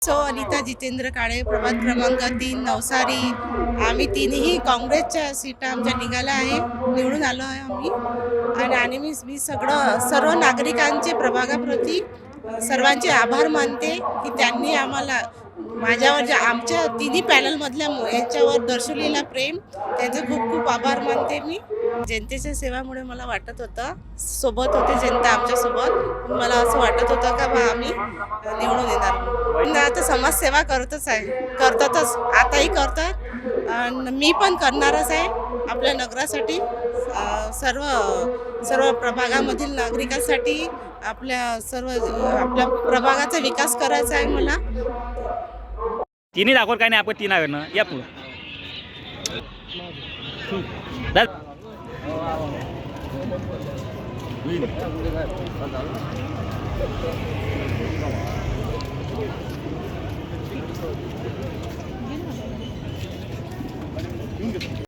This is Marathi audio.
अनिता जितेंद्र काळे, प्रभाग क्रमांक 3 नवसारी. आम्ही तिन्ही काँग्रेसच्या सीटा आमच्या निघाल्या आहे, निवडून आलो आहे आम्ही. आणि मी सर्व नागरिकांचे प्रभागाप्रती सर्वांचे आभार मानते की त्यांनी आम्हाला माझ्यावर आमच्या तिन्ही पॅनलमधल्या यांच्यावर दर्शवलेला प्रेम, त्यांचं खूप खूप आभार मानते मी. जनतेच्या सेवामुळे मला वाटत होतं, सोबत होते जनता आमच्यासोबत. मला असं वाटत होतं का बा आम्ही निवडून येणार. आता समाजसेवा करतातच, आताही करतात आणि मी पण करणारच आहे आपल्या नगरासाठी. सर्व प्रभागामधील नागरिकांसाठी आपल्या प्रभागाचा विकास करायचा आहे मला. तिन्ही दाखवत काय नाही आपण तीन आहे ना या पुढं